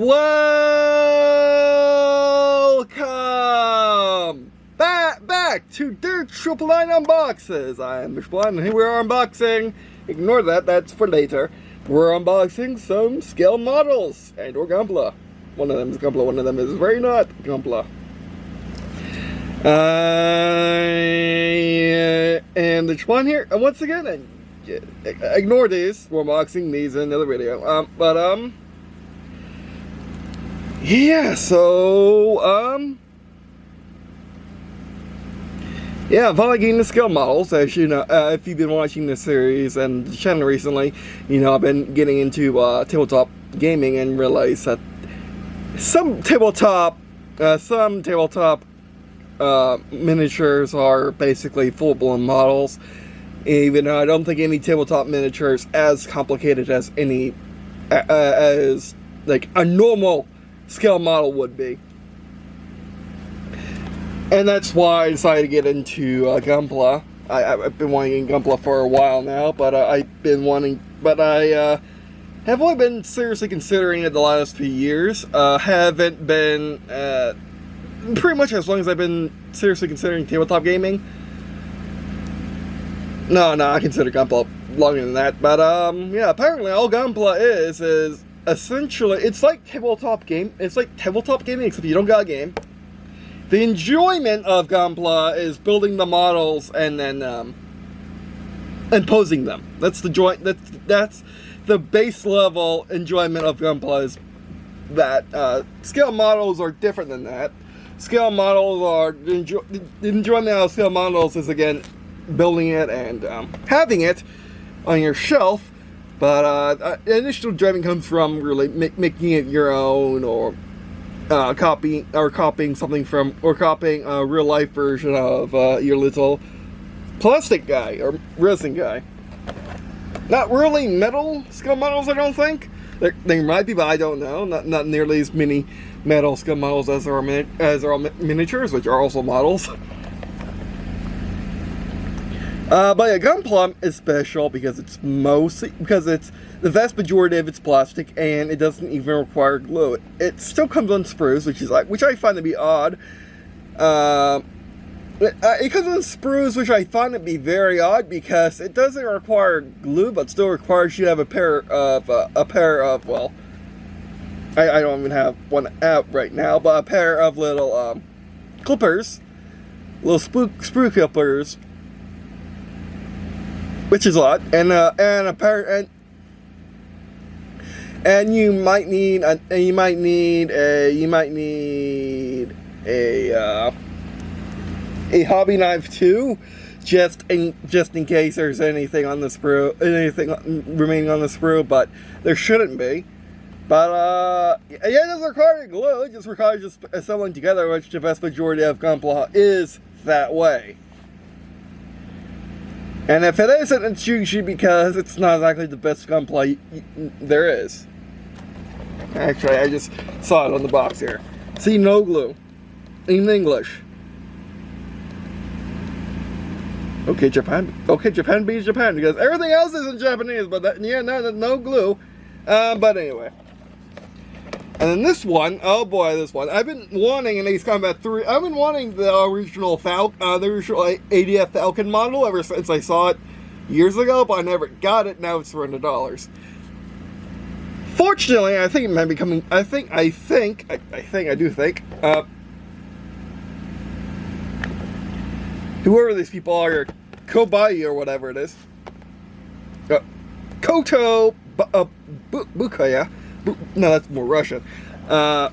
Welcome back to Der999 Unboxes. I am Mr. and here we are unboxing. Ignore that, that's for later. We're unboxing some scale models and or Gunpla. One of them is Gunpla, one of them is very not Gunpla. And there's one here, and once again, ignore these. We're unboxing these in another video. Yeah, so, yeah, I'm finally getting the scale models. As you know, if you've been watching this series and the channel recently, you know I've been getting into tabletop gaming and realized that some tabletop miniatures are basically full-blown models. Even though I don't think any tabletop miniature is as complicated as as like a normal scale model would be. And that's why I decided to get into Gunpla. I've been wanting Gunpla for a while now, but I have only been seriously considering it the last few years. Haven't been pretty much as long as I've been seriously considering tabletop gaming. No, I consider Gunpla longer than that. But yeah, apparently all Gunpla is essentially it's like tabletop game. It's like tabletop gaming except you don't got a game. The enjoyment of Gunpla is building the models and then and posing them. That's the joy. That's the base level enjoyment of Gunpla. Is that scale models are different than that. Scale models are the enjoyment of scale models is again building it and having it on your shelf. But initial enjoyment comes from really making it your own, or copying something from, or copying a real life version of your little plastic guy or resin guy. Not really metal scale models, I don't think. They might be, but I don't know. Not nearly as many metal scale models as there are miniatures, which are also models. But yeah, Gunpla is special because it's the vast majority of it's plastic and it doesn't even require glue. It still comes on sprues, which I find to be odd. It comes on sprues, which I find to be very odd because it doesn't require glue, but still requires you to have a pair of well, I don't even have one out right now, but a pair of little clippers, little sprue clippers. Which is odd, and you might need a hobby knife too, just in case there's anything on the sprue, anything remaining on the sprue, but there shouldn't be. But yeah, it doesn't require glue; it just requires just assembling together, which the vast majority of Gunpla is that way. And if it isn't, it's usually because it's not exactly the best Gunpla there is. Actually, I just saw it on the box here. See, no glue. In English. Okay, Japan. Okay, Japan beats Japan because everything else is in Japanese, but yeah, no glue. But anyway. And then this one, oh boy, this one. I've been wanting an Ace Combat 3. I've been wanting the original ADF Falcon model ever since I saw it years ago, but I never got it. Now it's $400. Fortunately, I think it might be coming. I do think. Whoever these people are, Kobai or whatever it is. Koto Bukaya. No, that's more Russian. Bukia,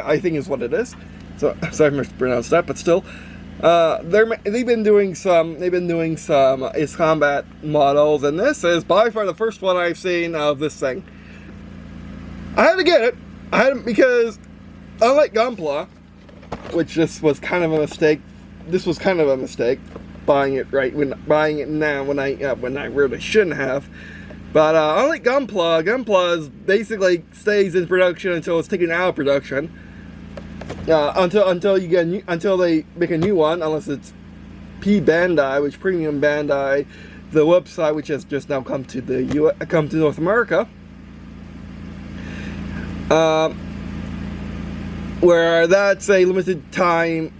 I think is what it is. So sorry if I mispronounced that, but still, they've been doing some Ace Combat models, and this is by far the first one I've seen of this thing. I had to get it. Because unlike Gunpla, which this was kind of a mistake. This was kind of a mistake. Buying it now when I really shouldn't have. But unlike Gunpla is basically stays in production until it's taken out of production. Until they make a new one, unless it's Bandai, which Premium Bandai the website, which has just now come to come to North America, where that's a limited time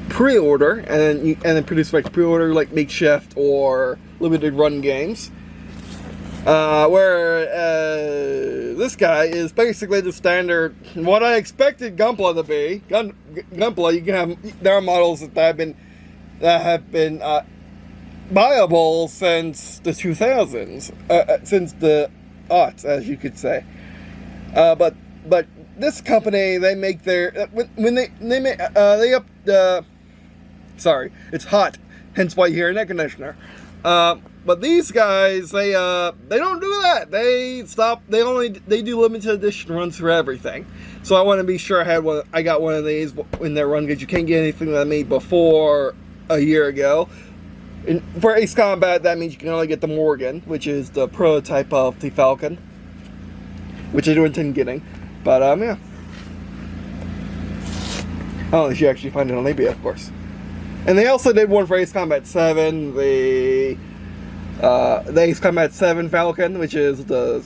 pre-order, and then produce like pre-order like makeshift or limited run games. Where this guy is basically the standard, what I expected Gunpla to be. Gunpla, you can have, there are models that have been viable since the 2000s, since the aughts, as you could say. But this company, they make their when they make they up the. Sorry, it's hot, hence why you hear an air conditioner. But these guys, they don't do that. They do limited edition runs for everything. So I want to be sure I got one of these in their run, because you can't get anything that I made before a year ago. For Ace Combat, that means you can only get the Morgan, which is the prototype of the Falcon, which I do intend getting. But yeah, unless you actually find it on eBay, of course. And they also did one for Ace Combat 7, the Ace Combat 7 Falcon, which is the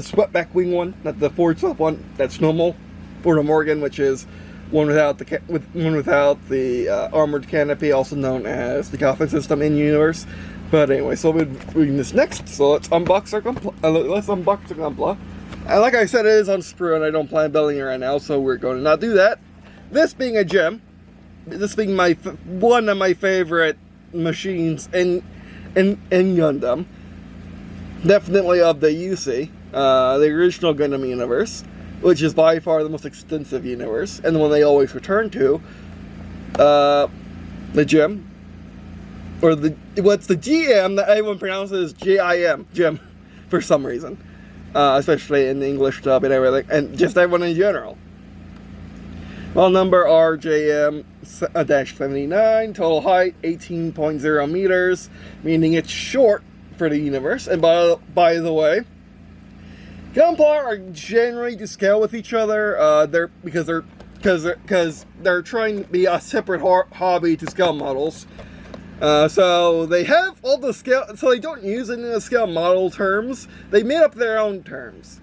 swept-back wing one, not the forward swept one. That's normal. For the Morgan, which is one without the armored canopy, also known as the Coffin system in universe. But anyway, so we'll be reading this next. So let's unbox our Gunpla. And like I said, it is on sprue, and I don't plan on building it right now, so we're going to not do that. This being a gem. This being one of my favorite machines in Gundam, definitely of the UC, the original Gundam universe, which is by far the most extensive universe, and the one they always return to. The gem, or what's the GM that everyone pronounces GIM, gem, for some reason, especially in the English dub and everything, and just everyone in general. Well, number RJM-79, total height 18.0 meters, meaning it's short for the universe. And by the way, Gunpla are generally to scale with each other. Because they're trying to be a separate hobby to scale models. So they have all the scale. So they don't use any of the scale model terms. They made up their own terms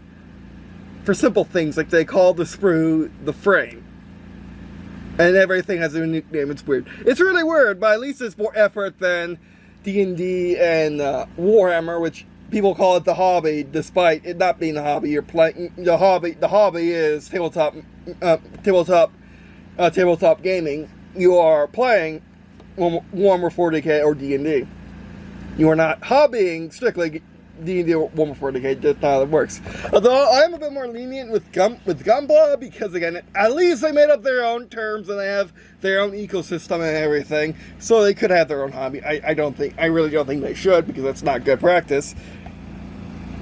for simple things, like they call the sprue the frame. And everything has a unique name. It's weird. It's really weird, but at least it's more effort than D&D and Warhammer, which people call it the hobby, despite it not being a hobby. You're playing the hobby. The hobby is tabletop gaming. You are playing Warhammer 40K or D&D. You are not hobbying strictly D&D or Warhammer 40K. That's not how it works. Although I am a bit more lenient with Gunpla, because again, at least they made up their own terms and they have their own ecosystem and everything, so they could have their own hobby. I really don't think they should, because that's not good practice.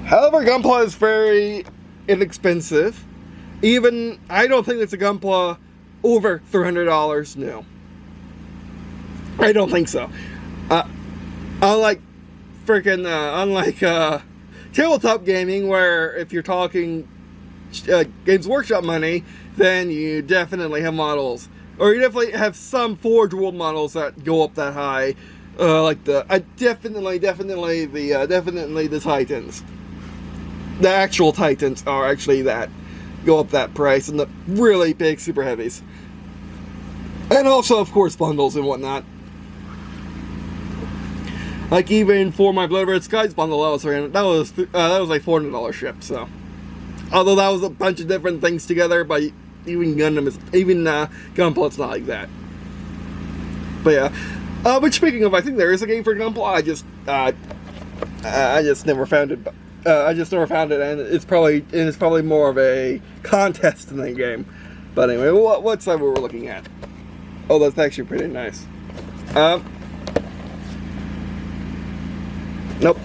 However, Gunpla is very inexpensive. Even I don't think it's a Gunpla over $300 new. I don't think so. Unlike tabletop gaming, where if you're talking Games Workshop money, then you definitely have models, or you definitely have some Forge World models that go up that high, like definitely the Titans. The actual Titans are actually that go up that price, and the really big super heavies, and also of course bundles and whatnot. Like even for my Blood Red Skies bundle, that was like $400 ship. So, although that was a bunch of different things together, but even Gunpla, it's not like that. But yeah, but speaking of, I think there is a game for Gunpla. I just never found it. And it's probably more of a contest than a game. But anyway, what side were we looking at? Oh, that's actually pretty nice. Nope.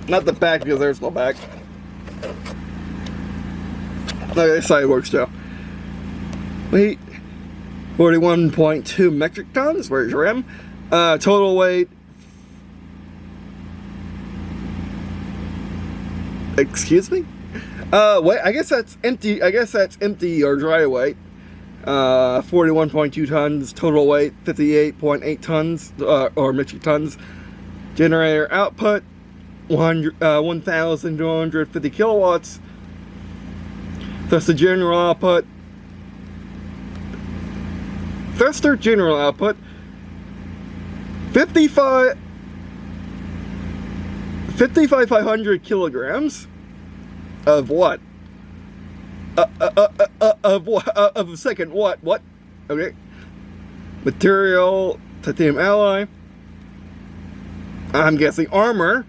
Not the back, because there's no back. No, this side works too. Weight 41.2 metric tons. Where's your RAM? Total weight. Excuse me? Wait, I guess that's empty. Or dry weight. 41.2 tons. Total weight 58.8 tons or metric tons. Generator output 1,250 kilowatts. Thruster general output. Thruster general output 5,500 kilograms of what? Of a second what? What? Okay. Material titanium alloy. I'm guessing armor.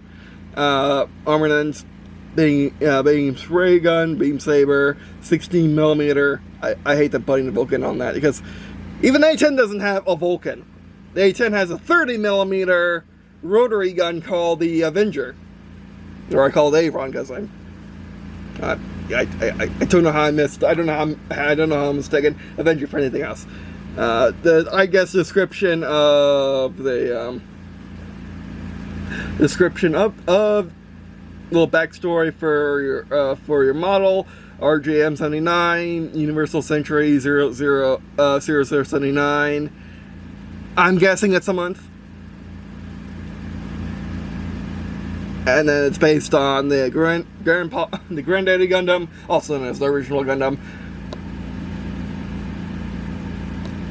Armor lens, beam spray gun, beam saber, 16 millimeter. I hate them putting the Vulcan on that because even the A10 doesn't have a Vulcan. The A10 has a 30 millimeter rotary gun called the Avenger, or I call it Avron because I don't know how I missed. I don't know how I'm mistaken Avenger for anything else. I guess description of the little backstory for your model. RJM79, Universal Century 0079. I'm guessing it's a month. And then it's based on the Granddaddy Gundam, also known as the original Gundam.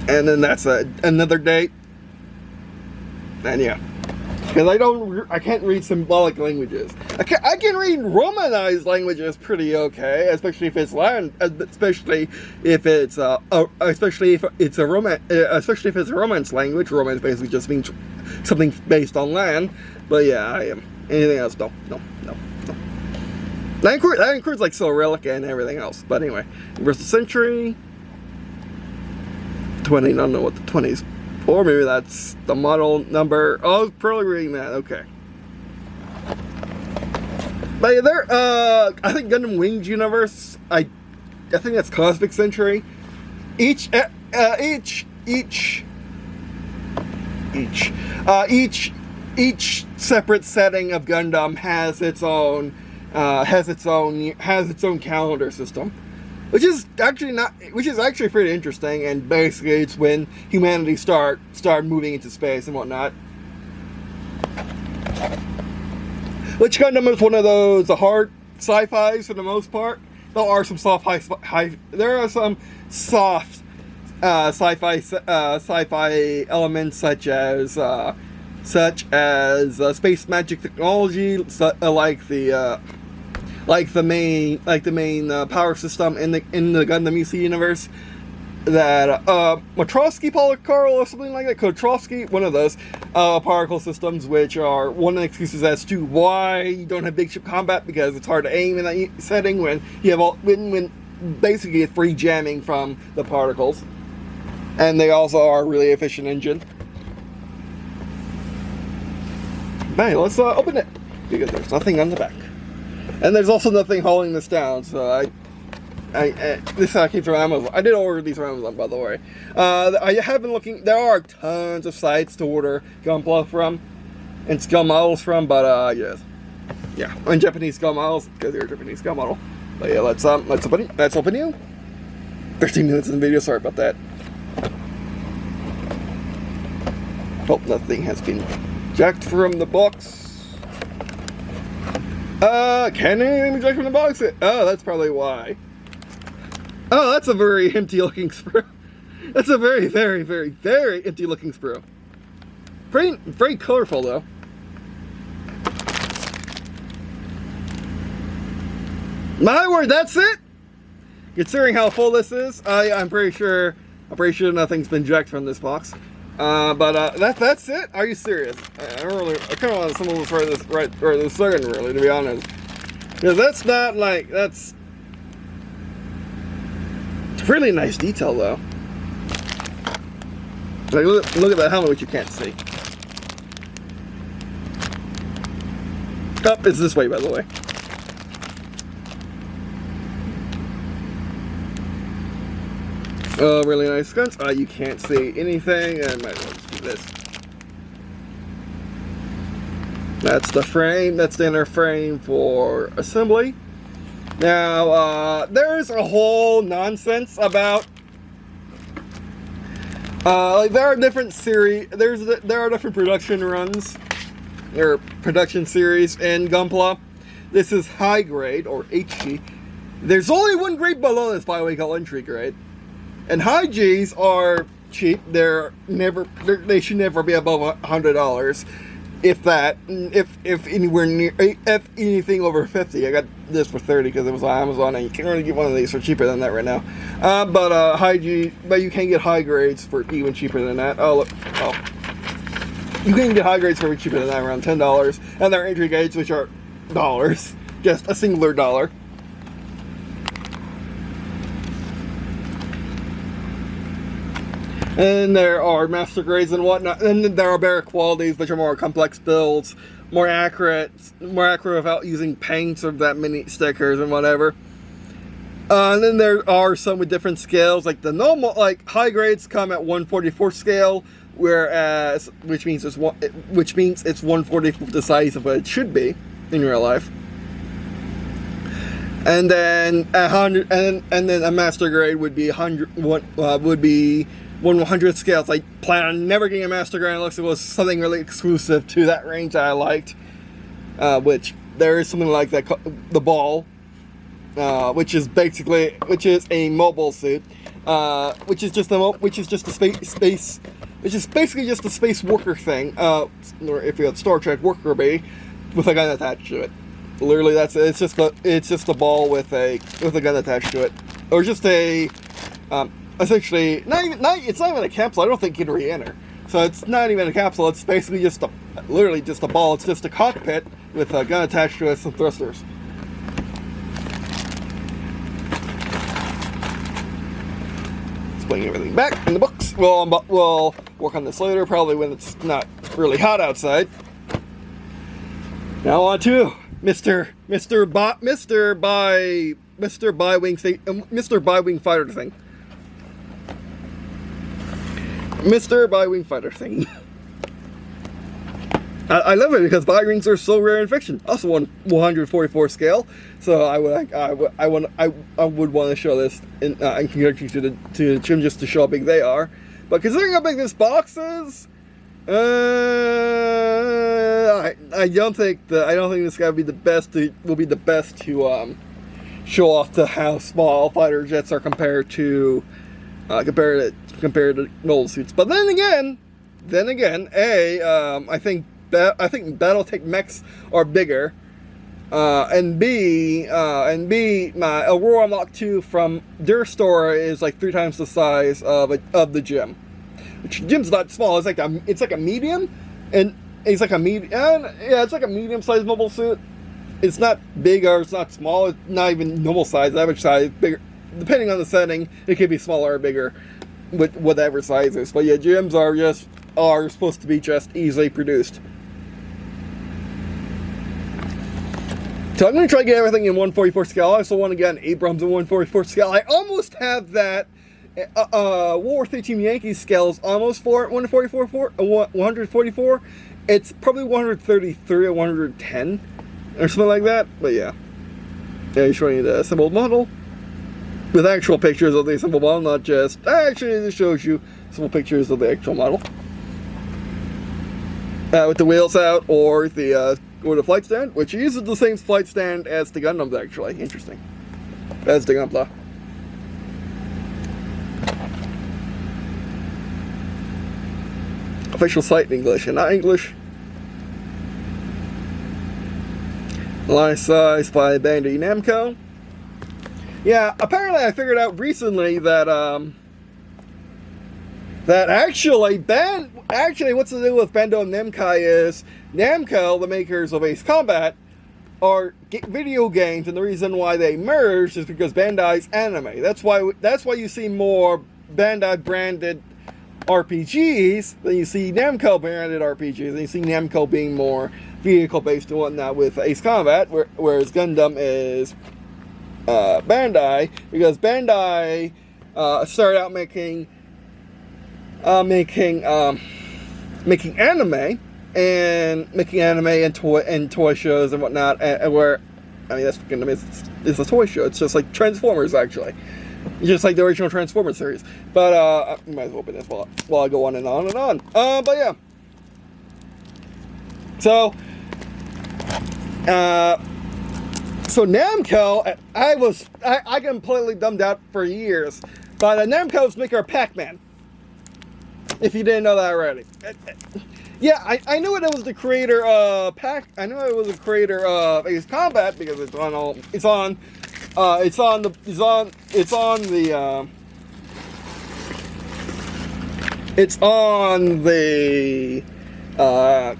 And then that's another date. And yeah. Because I can't read symbolic languages. I can read Romanized languages pretty okay, especially if it's land, especially if it's a Romance language. Romance basically just means something based on land. But yeah, I am. Anything else? No. That includes like Cyrillic and everything else. But anyway, Universal Century 20. I don't know what the 20s. Or maybe that's the model number. Oh, I was probably reading that. Okay. But yeah, I think Gundam Wings Universe. I think that's Cosmic Century. Each separate setting of Gundam has its own calendar system. Which is actually pretty interesting, and basically it's when humanity started moving into space and whatnot. Which Gundam is one of those hard sci-fis for the most part. There are some soft sci-fi elements such as space magic technology, like the main power system in the Gundam UC universe, that Matrosky particle or something like that, Kotrosky, one of those particle systems, which are one of the excuses as to why you don't have big ship combat, because it's hard to aim in that setting when you have when basically a free jamming from the particles, and they also are a really efficient engine. But anyway, let's open it because there's nothing on the back. And there's also nothing holding this down, so this came from Amazon. I did order these from Amazon, by the way. I have been looking. There are tons of sites to order Gunpla from and scale models from, but yes, yeah, and Japanese scale models because they're a Japanese scale model. But yeah, let's open it. Let's open you. 13 minutes in the video. Sorry about that. Hope nothing has been jacked from the box. Can anything be jacked from the box? Oh, that's probably why. Oh, that's a very empty looking sprue. That's a very, very, very, very empty looking sprue. Very colorful though. My word, that's it? Considering how full this is, I'm pretty sure nothing's been jacked from this box. But that's it? Are you serious? I kind of want someone to try this right this second, really, to be honest. Because that's not like, it's really nice detail, though. Like, look at that helmet, which you can't see. Oh, it's this way, by the way. Oh, really nice guns. You can't see anything, and might as well just do this. That's the frame. That's the inner frame for assembly. Now, there's a whole nonsense about. Like there are different series. There are different production runs or production series in Gunpla. This is high grade, or HG. There's only one grade below this, by the way, called entry grade. And high Gs are cheap. They should never be above $100. If that, if anywhere near, if anything over 50. I got this for 30 because it was on Amazon, and you can't really get one of these for cheaper than that right now. But you can get high grades for even cheaper than that. You can get high grades for cheaper than that, around $10, and there are entry grades which are dollars, just a singular dollar. And there are master grades and whatnot, and then there are better qualities, which are more complex builds, more accurate without using paints or that many stickers and whatever. And then there are some with different scales, like the normal, like high grades come at 1/44 scale, whereas which means it's 1/44 the size of what it should be in real life. And then 100, and then a master grade would be 1/100th scale. I plan on never getting a master grade unless it was something really exclusive to that range that I liked. Which there is something like that, the ball, which is a mobile suit, which is basically just a space worker thing. Or if you had Star Trek worker bee with a gun attached to it. Literally, it's just a ball with a gun attached to it, or just a essentially it's not even a capsule. I don't think it can re-enter. So it's not even a capsule. It's basically literally just a ball. It's just a cockpit with a gun attached to it, some thrusters. Let's bring everything back in the books. We'll work on this later, probably when it's not really hot outside. Now on to Mr. Bi-Wing fighter thing. Mr. Bi-Wing fighter thing. I love it because Bi-Wings are so rare in fiction. Also on 144 scale, so I would want to show this in conjunction to the trim just to show how big they are. But considering how big this box is, I don't think this guy will be the best to show off to how small fighter jets are compared to mobile suits. But then again, I think Battletech mechs are bigger, and B, my Aurora Mach 2 from their store is like 3 times the size of the gym. Which gym's not small. It's like a medium, and it's like a medium-sized mobile suit. It's not big or it's not small. It's not even normal size, average size, bigger. Depending on the setting, it could be smaller or bigger, with whatever size is. But yeah, gyms are supposed to be just easily produced. So I'm going to try to get everything in 144 scale. I also want to get an Abrams in 144 scale. I almost have that. World War III Team Yankees scale is almost 144. It's probably 133 or 110 or something like that. But yeah, he's showing you the assembled model with actual pictures of the assembled model, not just. Actually, this shows you some pictures of the actual model with the wheels out, or the flight stand, which uses the same flight stand as the Gundams. Actually, interesting. As the Gunpla. Official site in English and not English. Line size by Bandai Namco. Yeah, apparently I figured out recently that actually what's the deal with Bandai Namco is Namco, the makers of Ace Combat, are video games, and the reason why they merged is because Bandai's anime. That's why you see more Bandai branded RPGs than you see Namco branded RPGs, and you see Namco being more vehicle based and whatnot with Ace Combat, whereas Gundam is Bandai, because Bandai started out making anime and toy shows and whatnot, and where, I mean, that's Gundam is a toy show. It's just like Transformers, actually. Just like the original Transformers series. But, I might as well open this while I go on and on and on. But yeah. So, So Namco, I completely dumbed out for years, but Namco's maker of Pac-Man. If you didn't know that already. Yeah, I knew it was the creator of I knew it was the creator of Ace Combat because it's on the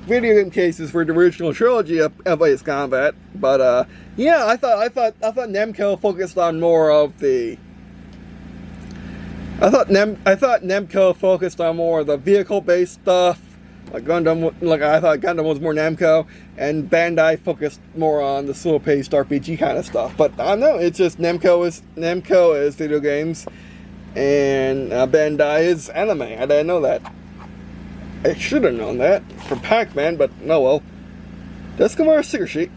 video game cases for the original trilogy of Ace Combat. But yeah, I thought Namco focused on more of the. I thought Namco focused on more of the vehicle-based stuff. Like Gundam, I thought Gundam was more Namco, and Bandai focused more on the slow-paced RPG kind of stuff. But I don't know, it's just Namco is video games, and Bandai is anime. I didn't know that. I should have known that from Pac-Man, but no well. Let's come over a sticker sheet.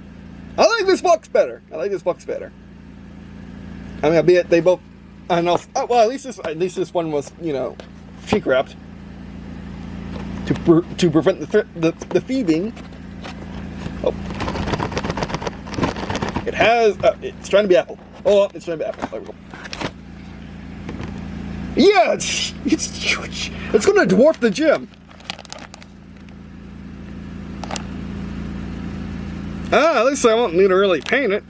I like this box better. I mean, albeit they both. I know. Well, at least this one was, shrink wrapped. To prevent the thieving. Oh. It has. It's trying to be Apple. Oh, it's trying to be Apple. There we go. Yeah, it's huge. It's going to dwarf the gym. At least I won't need to really paint it.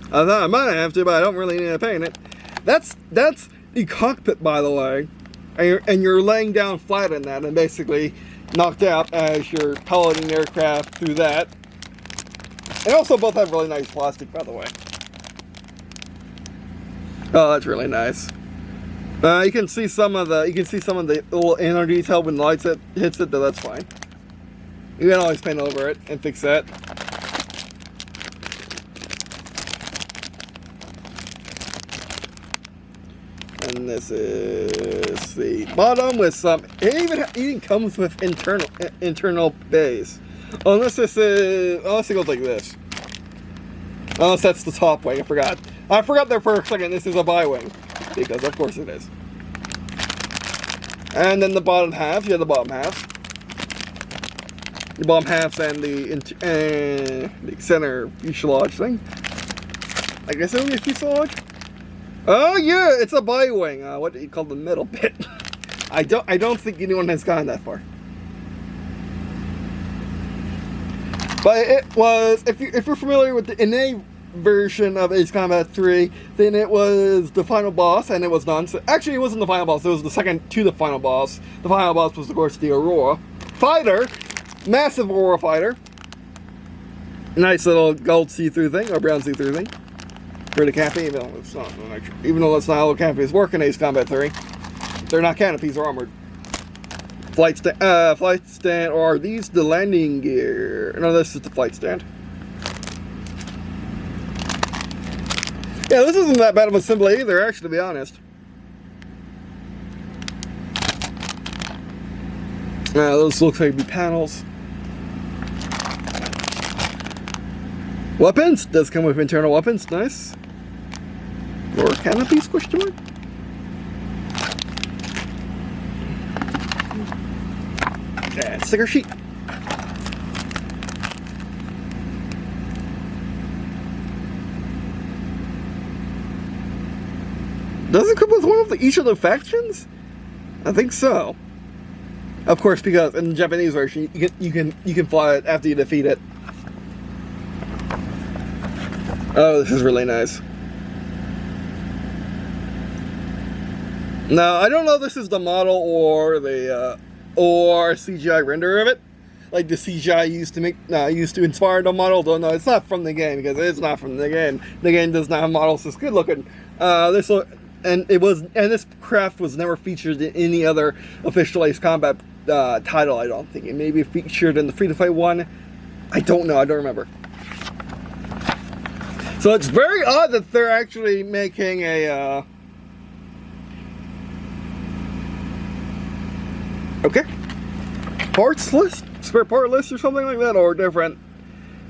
I thought I might have to, but I don't really need to paint it. That's the cockpit, by the way. And you're laying down flat in that and basically knocked out as you're piloting the aircraft through that. And also both have really nice plastic, by the way. Oh, that's really nice. You can see some of the little inner detail when the light hits it, though that's fine. You can always paint over it and fix that. And this is the bottom with some. It even comes with internal bays. Unless it goes like this. Unless that's the top wing. I forgot there for a second. This is a bi wing, because of course it is. And then the bottom half. Yeah, the bottom half. The bottom half and the center fuselage thing. I guess it would be a fuselage. Oh yeah, it's a bi wing. What do you call the middle bit? I don't think anyone has gone that far. But it was, if you're familiar with the NA version of Ace Combat 3, then it was the final boss, and it was done. So actually, it wasn't the final boss. It was the second to the final boss. The final boss was, of course, the Aurora fighter, massive Aurora fighter. Nice little gold see-through thing or brown see-through thing. Pretty canopy, even though it's not how canopies work in Ace Combat 3. They're not canopies, they're armored. Flight stand, or are these the landing gear? No, this is the flight stand. Yeah, this isn't that bad of a assembly either, actually, to be honest. Those looks like be panels. Weapons does come with internal weapons, nice. Or canopies, question mark? And sticker sheet. Does it come with one of each of the factions? I think so. Of course, because in the Japanese version, you can fly it after you defeat it. Oh, this is really nice. Now, I don't know if this is the model or the or CGI render of it, like the CGI used to inspire the model. Don't know. It's not from the game because it's not from the game. The game does not have models this good looking. This craft was never featured in any other official Ace Combat title. I don't think it may be featured in the Free to Fight one. I don't know. I don't remember. So it's very odd that they're actually making a parts list, spare part list or something like that, or different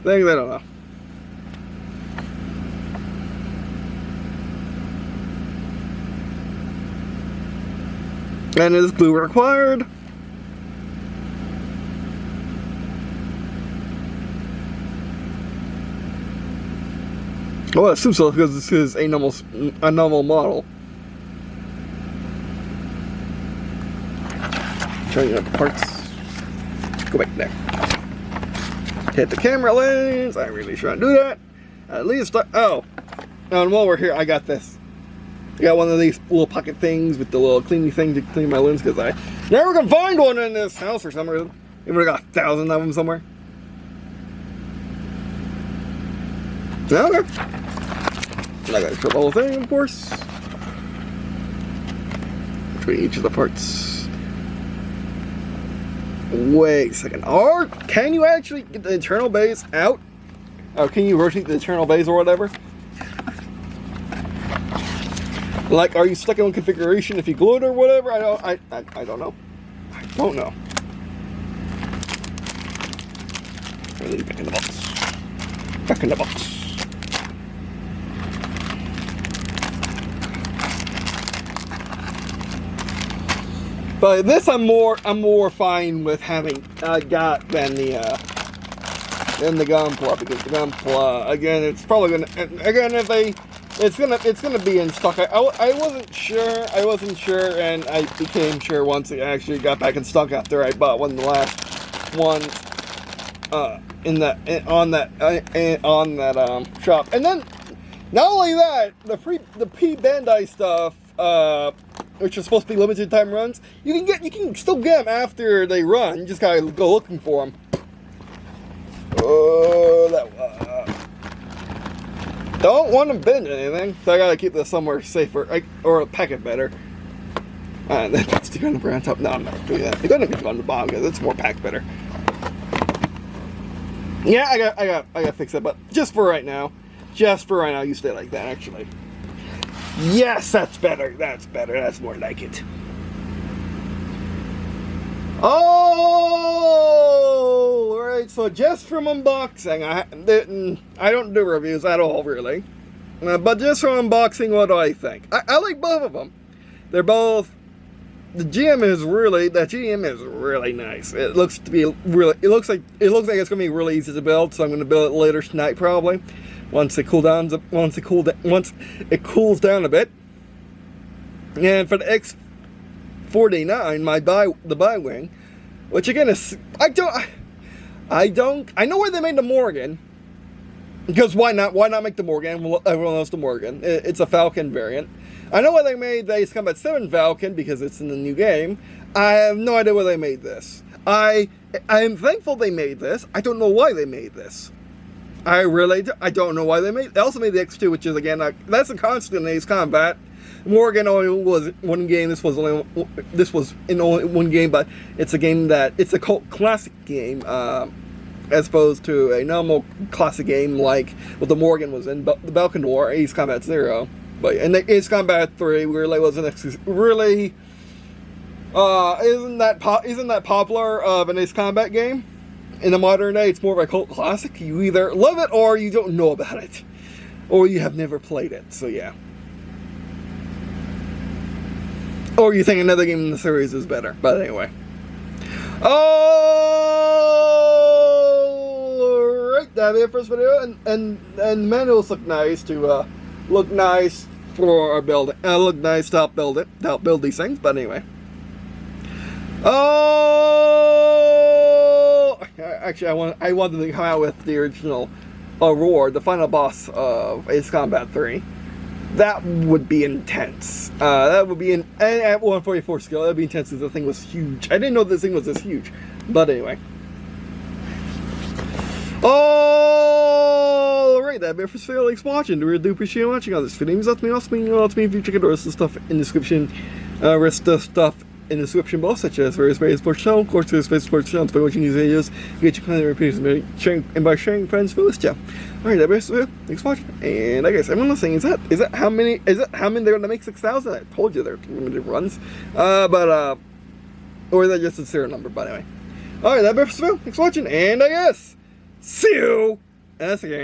things, I don't know. And is glue required? Well, I assume so because this is a normal model. Showing up the parts. Go back there. Hit the camera lens. I really shouldn't do that. At least, oh. And while we're here, I got this. I got one of these little pocket things with the little cleaning thing to clean my lens because I never can find one in this house for some reason. Even I got 1,000 of them somewhere. Okay. I gotta show the whole thing, of course. Between each of the parts. Wait a second. Or can you actually get the internal bays out? Or can you rotate the internal bays or whatever? Like, are you stuck in one configuration if you glue it or whatever? I don't know. I don't know. Really, back in the box. Back in the box. But this I'm more fine with having got than the Gunpla, because the Gunpla again, it's probably gonna, again, if they it's gonna be in stock. I wasn't sure and I became sure once it actually got back in stock after I bought one of the last ones on that shop. And then not only that, the Bandai stuff, which is supposed to be limited time runs, you can still get them after they run. You just gotta go looking for them. Don't want to binge anything, so I gotta keep this somewhere safer, or pack it better. That's the Gundam brand top. No, I'm not doing that. The Gundam is on the bottom because it's more packed better. Yeah, I gotta fix that, but just for right now, you stay like that. Actually, yes, that's better. That's better. That's more like it. Oh, right. So just from unboxing, I don't do reviews at all, really. But just from unboxing, what do I think? I like both of them. They're both. The GM is really nice. It looks to be really. It looks like it's gonna be really easy to build. So I'm gonna build it later tonight, probably. Once it cools down a bit. And for the X49, the Bi wing, which again is I know why they made the Morgan, because why not make the Morgan? Well, everyone knows the Morgan. It's a Falcon variant. I know why they made the Ace Combat 7 Falcon, because it's in the new game. I have no idea why they made this. I am thankful they made this. I don't know why they made this. I don't know why they made. They also made the X2, which is again that's a constant in Ace Combat. Morgan only was one game. This was in only one game, but it's a game it's a cult classic game, as opposed to a normal classic game like what the Morgan was in the Balkan War, Ace Combat 0. But in the Ace Combat 3 really wasn't really isn't that popular of an Ace Combat game in the modern day. It's more of a cult classic. You either love it or you don't know about it, or you have never played it. So yeah. Or you think another game in the series is better. But anyway. Alright, that'll be it for this video. And manuals look nice to look nice for our building. Look nice to help build these things. But anyway. Actually, I wanted to come out with the original Aurora, the final boss of Ace Combat 3. That would be intense. That would be at 144 scale. That would be intense because the thing was huge. I didn't know this thing was this huge. But anyway. Alright, that'd be it for this video. Thanks for watching. I really do appreciate you watching all this video. It means lots to me. If you check out the rest of the stuff in the description. In the description below, such as various sports channel, of course, there's various sports channels. By watching these videos, you get your content repeats and by sharing friends for this channel. Alright, that's it. Thanks for watching. And I guess everyone listening, is that how many they're gonna make 6,000? I told you they're limited runs. Or is that just a serial number? But anyway. Alright, that's it for this video. Thanks for watching, and I guess see you in a second.